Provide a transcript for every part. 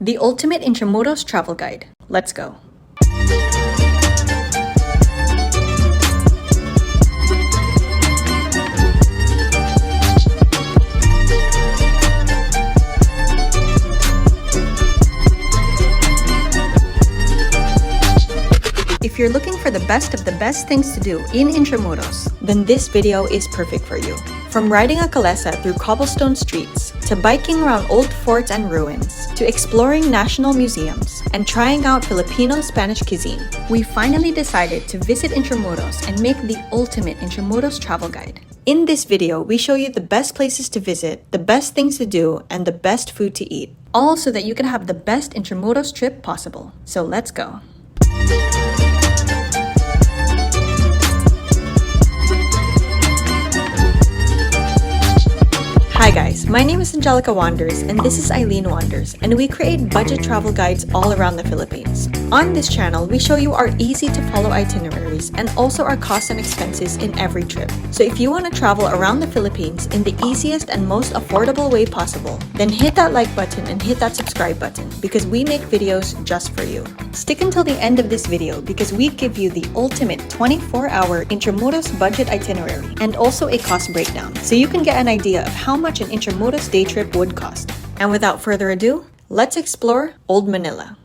The ultimate Intramuros travel guide. Let's go. If you're looking for the best of the best things to do in Intramuros, then this video is perfect for you. From riding a Kalesa through cobblestone streets, to biking around old forts and ruins, to exploring national museums, and trying out Filipino-Spanish cuisine, we finally decided to visit Intramuros and make the ultimate Intramuros travel guide. In this video, we show you the best places to visit, the best things to do, and the best food to eat, all so that you can have the best Intramuros trip possible. So let's go. Hi guys, my name is Angelica Wanders and this is Eileen Wanders, and we create budget travel guides all around the Philippines. On this channel, we show you our easy to follow itineraries and also our costs and expenses in every trip. So if you want to travel around the Philippines in the easiest and most affordable way possible, then hit that like button and hit that subscribe button because we make videos just for you. Stick until the end of this video because we give you the ultimate 24-hour Intramuros budget itinerary and also a cost breakdown so you can get an idea of how much an Intramuros day trip would cost. And without further ado, let's explore Old Manila.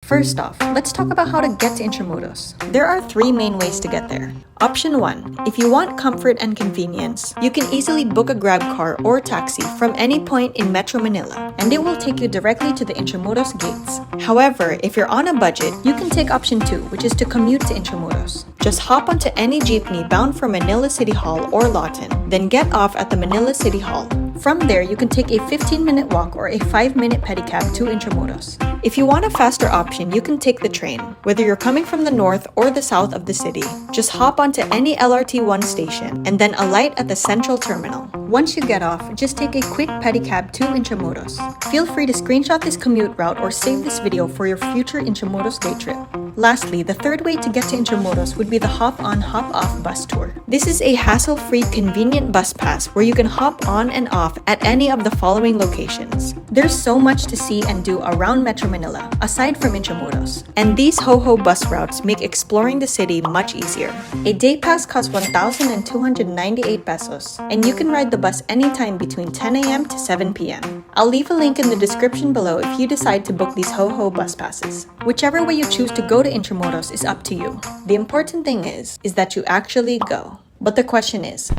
First off, let's talk about how to get to Intramuros. There are three main ways to get there. Option 1. If you want comfort and convenience, you can easily book a grab car or taxi from any point in Metro Manila, and it will take you directly to the Intramuros gates. However, if you're on a budget, you can take option 2, which is to commute to Intramuros. Just hop onto any jeepney bound for Manila City Hall or Lawton, then get off at the Manila City Hall. From there, you can take a 15-minute walk or a 5-minute pedicab to Intramuros. If you want a faster option, you can take the train. Whether you're coming from the north or the south of the city, just hop onto any LRT1 station and then alight at the central terminal. Once you get off, just take a quick pedicab to Intramuros. Feel free to screenshot this commute route or save this video for your future Intramuros day trip. Lastly, the third way to get to Intramuros would be the hop-on, hop-off bus tour. This is a hassle-free, convenient bus pass where you can hop on and off at any of the following locations. There's so much to see and do around Metro Manila, aside from Intramuros. And these ho-ho bus routes make exploring the city much easier. A day pass costs 1,298 pesos, and you can ride the bus anytime between 10 a.m. to 7 p.m. I'll leave a link in the description below if you decide to book these ho-ho bus passes. Whichever way you choose to go to Intramuros is up to you. The important thing is that you actually go. But the question is,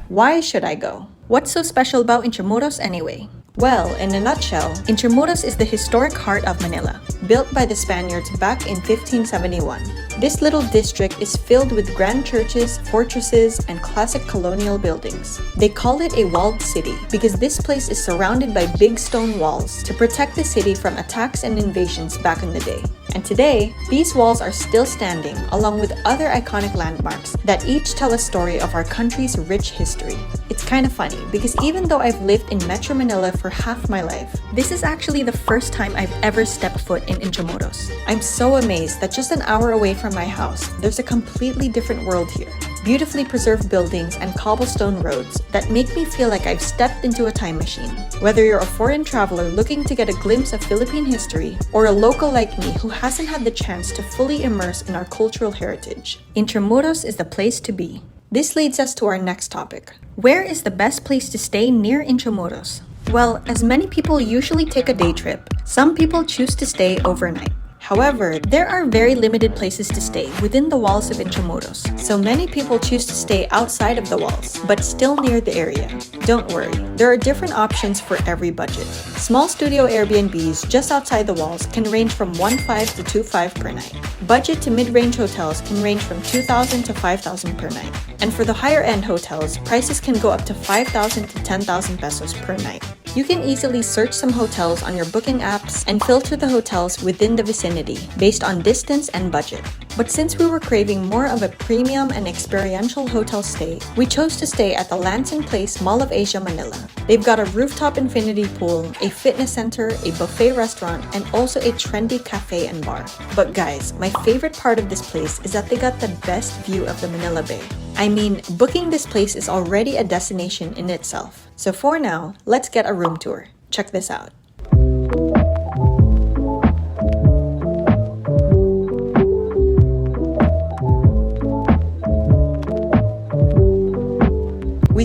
why should I go? What's so special about Intramuros anyway? Well, in a nutshell, Intramuros is the historic heart of Manila, built by the Spaniards back in 1571. This little district is filled with grand churches, fortresses, and classic colonial buildings. They call it a walled city because this place is surrounded by big stone walls to protect the city from attacks and invasions back in the day. And today, these walls are still standing along with other iconic landmarks that each tell a story of our country's rich history. It's kind of funny because even though I've lived in Metro Manila for half my life, this is actually the first time I've ever stepped foot in Intramuros. I'm so amazed that just an hour away from my house, there's a completely different world here. Beautifully preserved buildings and cobblestone roads that make me feel like I've stepped into a time machine. Whether you're a foreign traveler looking to get a glimpse of Philippine history or a local like me who hasn't had the chance to fully immerse in our cultural heritage, Intramuros is the place to be. This leads us to our next topic. Where is the best place to stay near Intramuros? Well, as many people usually take a day trip, some people choose to stay overnight. However, there are very limited places to stay within the walls of Intramuros, so many people choose to stay outside of the walls, but still near the area. Don't worry, there are different options for every budget. Small studio Airbnbs just outside the walls can range from 1,500 to 2,500 per night. Budget to mid-range hotels can range from 2,000 to 5,000 per night. And for the higher-end hotels, prices can go up to 5,000 to 10,000 pesos per night. You can easily search some hotels on your booking apps and filter the hotels within the vicinity based on distance and budget. But since we were craving more of a premium and experiential hotel stay, we chose to stay at the Lanson Place Mall of Asia, Manila. They've got a rooftop infinity pool, a fitness center, a buffet restaurant, and also a trendy cafe and bar. But guys, my favorite part of this place is that they got the best view of the Manila Bay. I mean, booking this place is already a destination in itself. So for now, let's get a room tour. Check this out.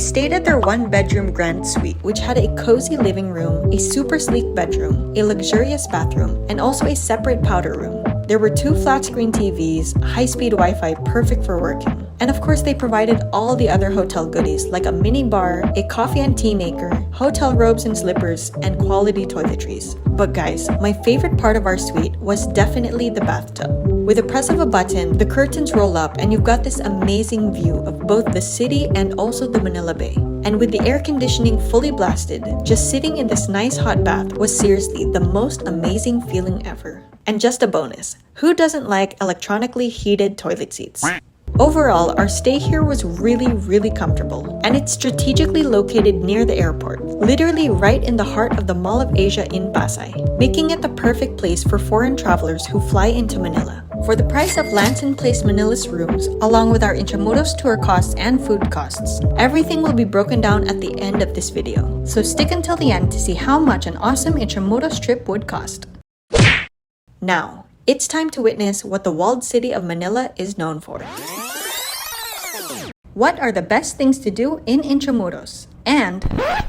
stayed at their one-bedroom grand suite, which had a cozy living room, a super sleek bedroom, a luxurious bathroom, and also a separate powder room. There were 2 flat-screen TVs, high-speed Wi-Fi perfect for working. And of course, they provided all the other hotel goodies like a mini bar, a coffee and tea maker, hotel robes and slippers, and quality toiletries. But guys, my favorite part of our suite was definitely the bathtub. With the press of a button, the curtains roll up and you've got this amazing view of both the city and also the Manila Bay. And with the air conditioning fully blasted, just sitting in this nice hot bath was seriously the most amazing feeling ever. And just a bonus, who doesn't like electronically heated toilet seats? Overall, our stay here was really comfortable, and it's strategically located near the airport, literally right in the heart of the Mall of Asia in Pasay, making it the perfect place for foreign travelers who fly into Manila. For the price of Lanson Place Manila's rooms, along with our Intramuros tour costs and food costs, everything will be broken down at the end of this video. So stick until the end to see how much an awesome Intramuros trip would cost. Now, it's time to witness what the walled city of Manila is known for. What are the best things to do in Intramuros? And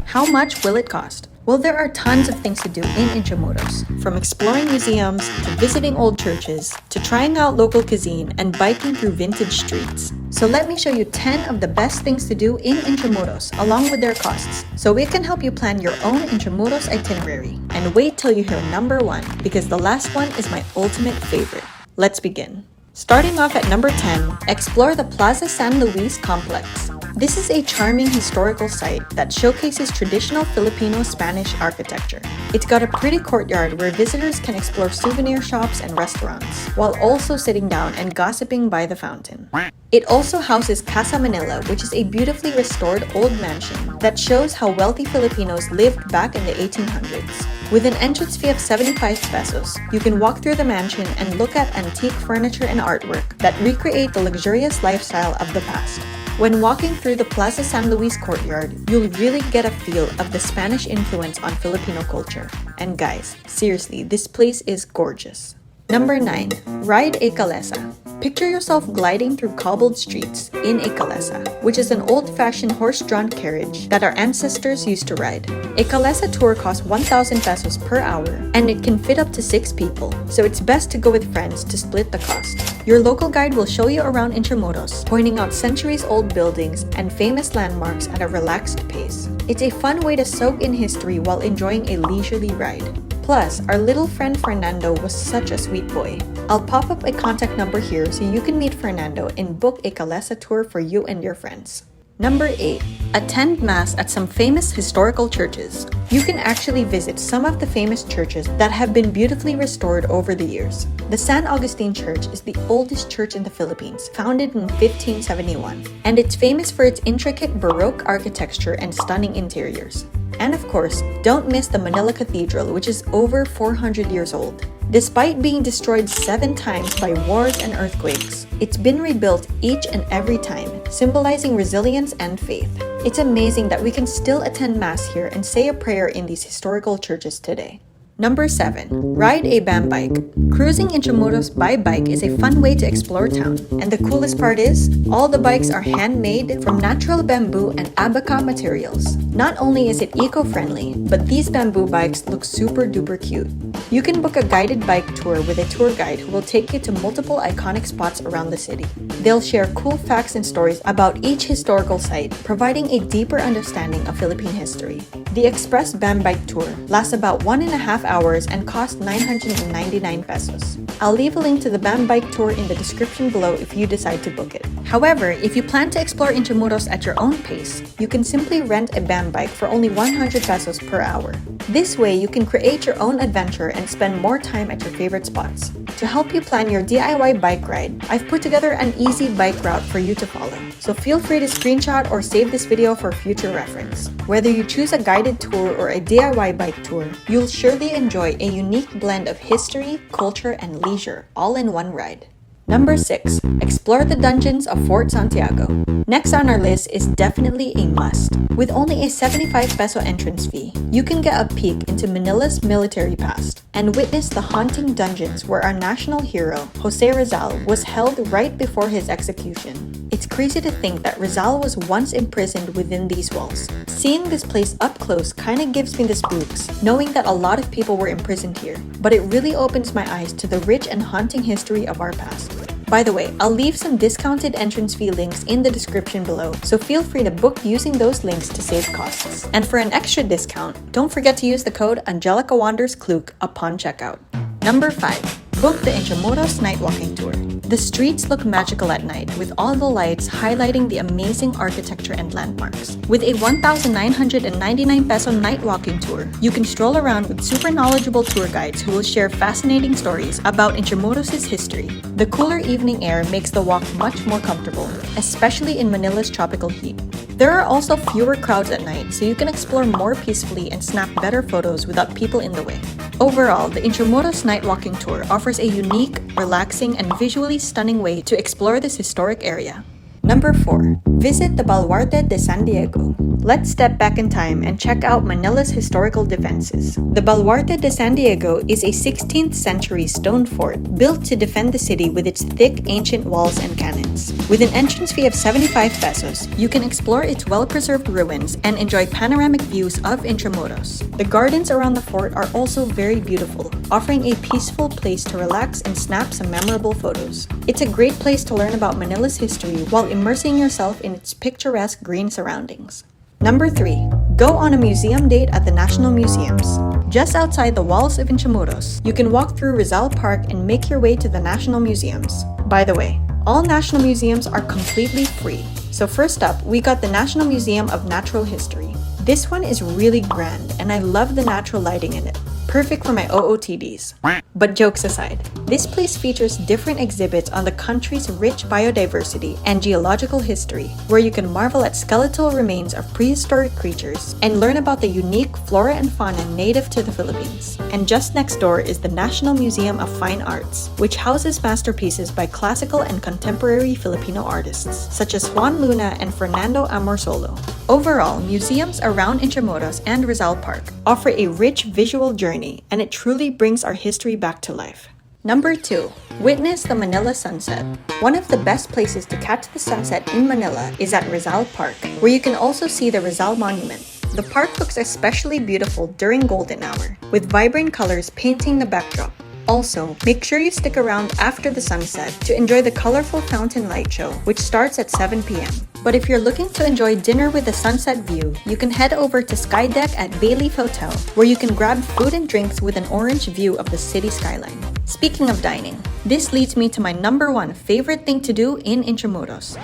how much will it cost? Well, there are tons of things to do in Intramuros, from exploring museums, to visiting old churches, to trying out local cuisine and biking through vintage streets. So let me show you 10 of the best things to do in Intramuros, along with their costs, so it can help you plan your own Intramuros itinerary. And wait till you hear number 1, because the last one is my ultimate favorite. Let's begin. Starting off at number 10, explore the Plaza San Luis complex. This is a charming historical site that showcases traditional Filipino-Spanish architecture. It's got a pretty courtyard where visitors can explore souvenir shops and restaurants, while also sitting down and gossiping by the fountain. It also houses Casa Manila, which is a beautifully restored old mansion that shows how wealthy Filipinos lived back in the 1800s. With an entrance fee of 75 pesos, you can walk through the mansion and look at antique furniture and artwork that recreate the luxurious lifestyle of the past. When walking through the Plaza San Luis courtyard, you'll really get a feel of the Spanish influence on Filipino culture. And guys, seriously, this place is gorgeous. Number 9. Ride a Kalesa. Picture yourself gliding through cobbled streets in a Kalesa, which is an old-fashioned horse-drawn carriage that our ancestors used to ride. A Kalesa tour costs 1,000 pesos per hour, and it can fit up to 6 people, so it's best to go with friends to split the cost. Your local guide will show you around Intramuros, pointing out centuries-old buildings and famous landmarks at a relaxed pace. It's a fun way to soak in history while enjoying a leisurely ride. Plus, our little friend Fernando was such a sweet boy. I'll pop up a contact number here so you can meet Fernando and book a Kalesa tour for you and your friends. Number 8. Attend Mass at some famous historical churches. You can actually visit some of the famous churches that have been beautifully restored over the years. The San Agustin Church is the oldest church in the Philippines, founded in 1571, and it's famous for its intricate Baroque architecture and stunning interiors. And of course, don't miss the Manila Cathedral, which is over 400 years old. Despite being destroyed 7 times by wars and earthquakes, it's been rebuilt each and every time, symbolizing resilience and faith. It's amazing that we can still attend Mass here and say a prayer in these historical churches today. Number 7. Ride a BAM bike. Cruising Intramuros by bike is a fun way to explore town. And the coolest part is, all the bikes are handmade from natural bamboo and abaca materials. Not only is it eco-friendly, but these bamboo bikes look super duper cute. You can book a guided bike tour with a tour guide who will take you to multiple iconic spots around the city. They'll share cool facts and stories about each historical site, providing a deeper understanding of Philippine history. The Express BAM Bike Tour lasts about 1.5 hours and costs 999 pesos. I'll leave a link to the BAM Bike Tour in the description below if you decide to book it. However, if you plan to explore Intramuros at your own pace, you can simply rent a BAM bike for only 100 pesos per hour. This way, you can create your own adventure and spend more time at your favorite spots. To help you plan your DIY bike ride, I've put together an easy bike route for you to follow. So feel free to screenshot or save this video for future reference. Whether you choose a guided tour or a DIY bike tour, you'll surely enjoy a unique blend of history, culture, and leisure all in one ride. Number 6. Explore the dungeons of Fort Santiago. Next on our list is definitely a must. With only a 75 peso entrance fee, you can get a peek into Manila's military past and witness the haunting dungeons where our national hero, Jose Rizal, was held right before his execution. It's crazy to think that Rizal was once imprisoned within these walls. Seeing this place up close kinda gives me the spooks, knowing that a lot of people were imprisoned here, but it really opens my eyes to the rich and haunting history of our past. By the way, I'll leave some discounted entrance fee links in the description below, so feel free to book using those links to save costs. And for an extra discount, don't forget to use the code AngelicaWandersKlook upon checkout. Number 5. Book the Intramuros Night Walking Tour. The streets look magical at night with all the lights highlighting the amazing architecture and landmarks. With a 1,999 peso night walking tour, you can stroll around with super knowledgeable tour guides who will share fascinating stories about Intramuros' history. The cooler evening air makes the walk much more comfortable, especially in Manila's tropical heat. There are also fewer crowds at night, so you can explore more peacefully and snap better photos without people in the way. Overall, the Intramuros Night Walking Tour offers a unique, relaxing, and visually stunning way to explore this historic area. Number 4. Visit the Baluarte de San Diego. Let's step back in time and check out Manila's historical defenses. The Baluarte de San Diego is a 16th century stone fort built to defend the city with its thick ancient walls and cannons. With an entrance fee of 75 pesos, you can explore its well-preserved ruins and enjoy panoramic views of Intramuros. The gardens around the fort are also very beautiful, offering a peaceful place to relax and snap some memorable photos. It's a great place to learn about Manila's history while immersing yourself in its picturesque green surroundings. Number 3. Go on a museum date at the National Museums. Just outside the walls of Intramuros, you can walk through Rizal Park and make your way to the National Museums. By the way, all national museums are completely free. So first up, we got the National Museum of Natural History. This one is really grand and I love the natural lighting in it. Perfect for my OOTDs. But jokes aside, this place features different exhibits on the country's rich biodiversity and geological history, where you can marvel at skeletal remains of prehistoric creatures and learn about the unique flora and fauna native to the Philippines. And just next door is the National Museum of Fine Arts, which houses masterpieces by classical and contemporary Filipino artists, such as Juan Luna and Fernando Amorsolo. Overall, museums around Intramuros and Rizal Park offer a rich visual journey, and it truly brings our history back to life. Number 2. Witness the Manila sunset. One of the best places to catch the sunset in Manila is at Rizal Park, where you can also see the Rizal Monument. The park looks especially beautiful during golden hour, with vibrant colors painting the backdrop. Also, make sure you stick around after the sunset to enjoy the colorful fountain light show, which starts at 7 p.m. But if you're looking to enjoy dinner with a sunset view, you can head over to Sky Deck at Bayleaf Hotel, where you can grab food and drinks with an orange view of the city skyline. Speaking of dining, this leads me to my number 1 favorite thing to do in Intramuros.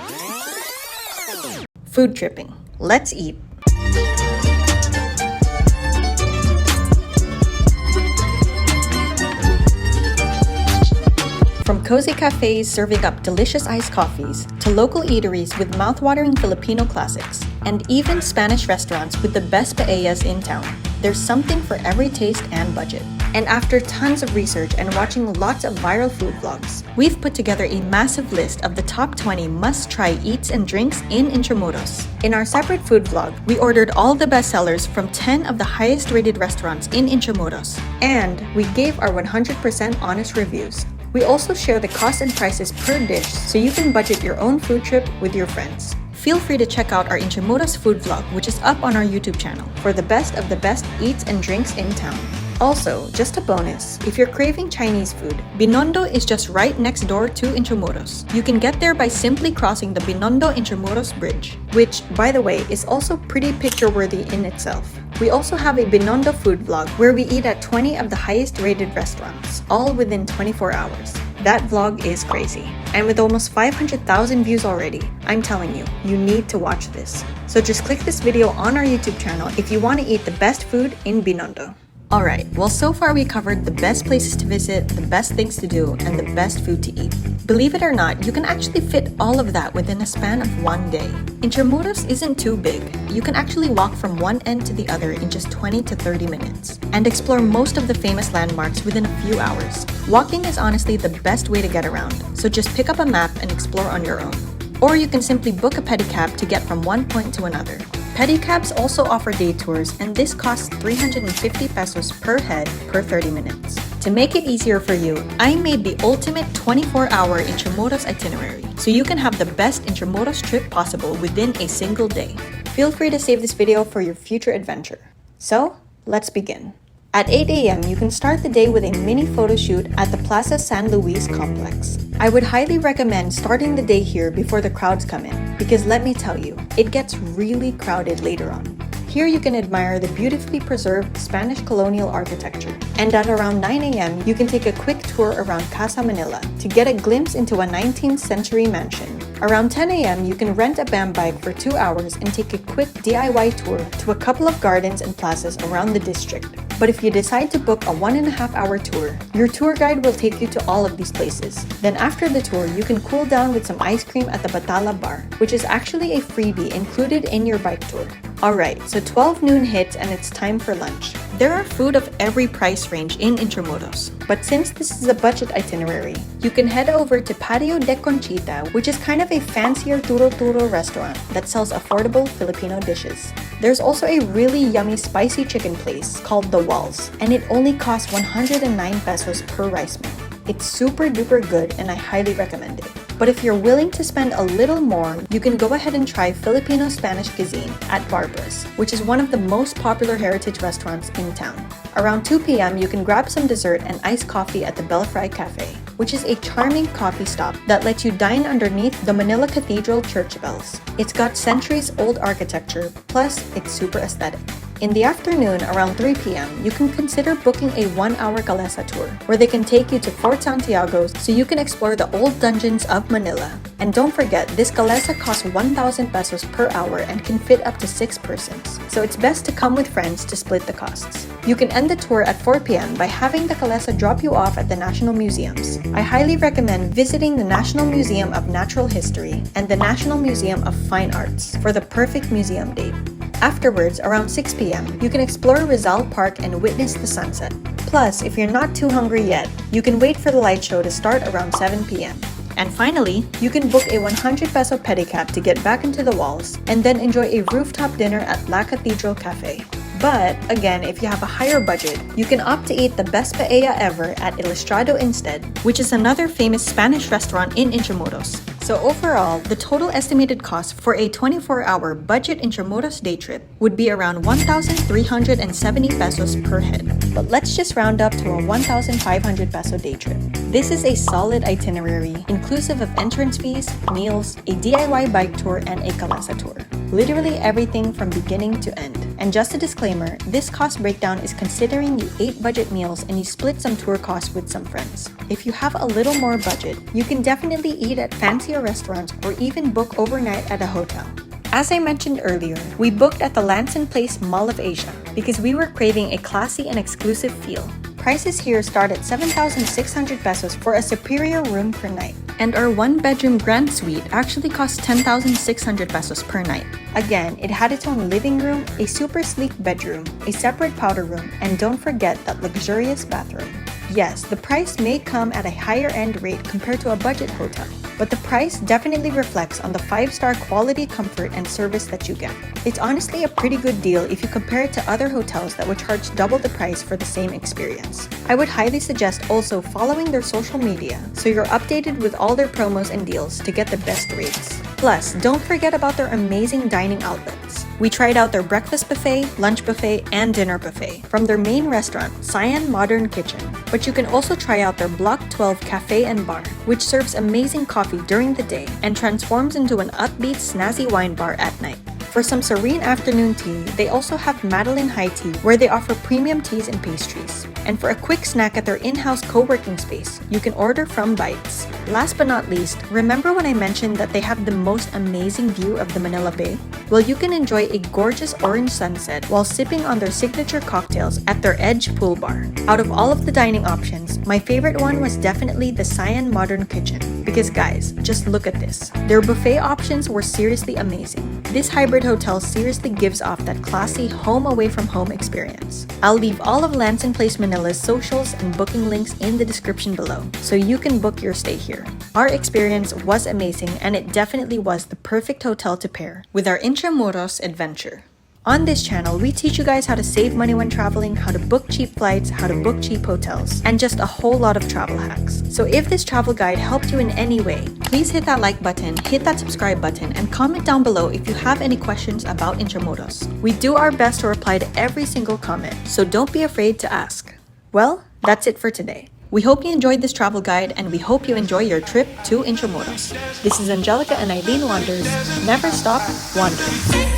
Food tripping. Let's eat. From cozy cafes serving up delicious iced coffees, to local eateries with mouthwatering Filipino classics, and even Spanish restaurants with the best paellas in town, there's something for every taste and budget. And after tons of research and watching lots of viral food vlogs, we've put together a massive list of the top 20 must-try eats and drinks in Intramuros. In our separate food vlog, we ordered all the bestsellers from 10 of the highest-rated restaurants in Intramuros, and we gave our 100% honest reviews. We also share the cost and prices per dish so you can budget your own food trip with your friends. Feel free to check out our Intramuros food vlog, which is up on our YouTube channel, for the best of the best eats and drinks in town. Also, just a bonus, if you're craving Chinese food, Binondo is just right next door to Intramuros. You can get there by simply crossing the Binondo Intramuros Bridge, which, by the way, is also pretty picture-worthy in itself. We also have a Binondo food vlog where we eat at 20 of the highest-rated restaurants, all within 24 hours. That vlog is crazy. And with almost 500,000 views already, I'm telling you, you need to watch this. So just click this video on our YouTube channel if you want to eat the best food in Binondo. Alright, well so far we covered the best places to visit, the best things to do, and the best food to eat. Believe it or not, you can actually fit all of that within a span of one day. Intramuros isn't too big. You can actually walk from one end to the other in just 20 to 30 minutes and explore most of the famous landmarks within a few hours. Walking is honestly the best way to get around, so just pick up a map and explore on your own. Or you can simply book a pedicab to get from one point to another. Pedicabs also offer day tours, and this costs 350 pesos per head per 30 minutes. To make it easier for you, I made the ultimate 24-hour Intramuros itinerary, so you can have the best Intramuros trip possible within a single day. Feel free to save this video for your future adventure. So, let's begin. At 8 a.m., you can start the day with a mini photo shoot at the Plaza San Luis complex. I would highly recommend starting the day here before the crowds come in, because let me tell you, it gets really crowded later on. Here you can admire the beautifully preserved Spanish colonial architecture. And at around 9 a.m., you can take a quick tour around Casa Manila to get a glimpse into a 19th century mansion. Around 10 a.m., you can rent a BAM bike for 2 hours and take a quick DIY tour to a couple of gardens and plazas around the district. But if you decide to book a 1.5-hour tour, your tour guide will take you to all of these places. Then after the tour, you can cool down with some ice cream at the Batala Bar, which is actually a freebie included in your bike tour. Alright, so 12 noon hits and it's time for lunch. There are food of every price range in Intramuros, but since this is a budget itinerary, you can head over to Patio de Conchita, which is kind of a fancier turo-turo restaurant that sells affordable Filipino dishes. There's also a really yummy spicy chicken place called The Walls, and it only costs 109 pesos per rice meal. It's super duper good and I highly recommend it. But if you're willing to spend a little more, you can go ahead and try Filipino-Spanish cuisine at Barbara's, which is one of the most popular heritage restaurants in town. Around 2 p.m., you can grab some dessert and iced coffee at the Belfry Cafe, which is a charming coffee stop that lets you dine underneath the Manila Cathedral church bells. It's got centuries-old architecture, plus it's super aesthetic. In the afternoon, around 3 p.m., you can consider booking a 1-hour Kalesa Tour, where they can take you to Fort Santiago so you can explore the old dungeons of Manila. And don't forget, this Kalesa costs 1,000 pesos per hour and can fit up to 6 persons, so it's best to come with friends to split the costs. You can end the tour at 4 p.m. by having the Kalesa drop you off at the National Museums. I highly recommend visiting the National Museum of Natural History and the National Museum of Fine Arts for the perfect museum date. Afterwards, around 6 p.m., you can explore Rizal Park and witness the sunset. Plus, if you're not too hungry yet, you can wait for the light show to start around 7 p.m. And finally, you can book a 100 peso pedicab to get back into the walls and then enjoy a rooftop dinner at La Cathedral Cafe. But again, if you have a higher budget, you can opt to eat the best paella ever at Ilustrado instead, which is another famous Spanish restaurant in Intramuros. So overall, the total estimated cost for a 24-hour budget Intramuros day trip would be around 1,370 pesos per head. But let's just round up to a 1,500 peso day trip. This is a solid itinerary, inclusive of entrance fees, meals, a DIY bike tour, and a Kalesa tour. Literally everything from beginning to end. And just a disclaimer, this cost breakdown is considering you ate budget meals and you split some tour costs with some friends. If you have a little more budget, you can definitely eat at fancier restaurants or even book overnight at a hotel. As I mentioned earlier, we booked at the Lanson Place Mall of Asia because we were craving a classy and exclusive feel. Prices here start at 7,600 pesos for a superior room per night. And our one-bedroom grand suite actually costs 10,600 pesos per night. Again, it had its own living room, a super sleek bedroom, a separate powder room, and don't forget that luxurious bathroom. Yes, the price may come at a higher-end rate compared to a budget hotel, but the price definitely reflects on the 5-star quality, comfort, and service that you get. It's honestly a pretty good deal if you compare it to other hotels that would charge double the price for the same experience. I would highly suggest also following their social media so you're updated with all their promos and deals to get the best rates. Plus, don't forget about their amazing dining outlets. We tried out their breakfast buffet, lunch buffet, and dinner buffet from their main restaurant, Cyan Modern Kitchen. But you can also try out their Block 12 Cafe and Bar, which serves amazing coffee during the day and transforms into an upbeat, snazzy wine bar at night. For some serene afternoon tea, they also have Madeline High Tea, where they offer premium teas and pastries. And for a quick snack at their in-house co-working space, you can order from Bites. Last but not least, remember when I mentioned that they have the most amazing view of the Manila Bay? Well, you can enjoy a gorgeous orange sunset while sipping on their signature cocktails at their Edge Pool Bar. Out of all of the dining options, my favorite one was definitely the Cyan Modern Kitchen. Because guys, just look at this. Their buffet options were seriously amazing. This hybrid hotel seriously gives off that classy home away from home experience. I'll leave all of Lanson Place Manila's socials and booking links in the description below, so you can book your stay here. Our experience was amazing, and it definitely was the perfect hotel to pair with our Intramuros adventure. On this channel, we teach you guys how to save money when traveling, how to book cheap flights, how to book cheap hotels, and just a whole lot of travel hacks. So if this travel guide helped you in any way, please hit that like button, hit that subscribe button, and comment down below if you have any questions about Intramuros. We do our best to reply to every single comment, so don't be afraid to ask. Well, that's it for today. We hope you enjoyed this travel guide, and we hope you enjoy your trip to Intramuros. This is Angelica and Eileen Wanders. Never stop wandering.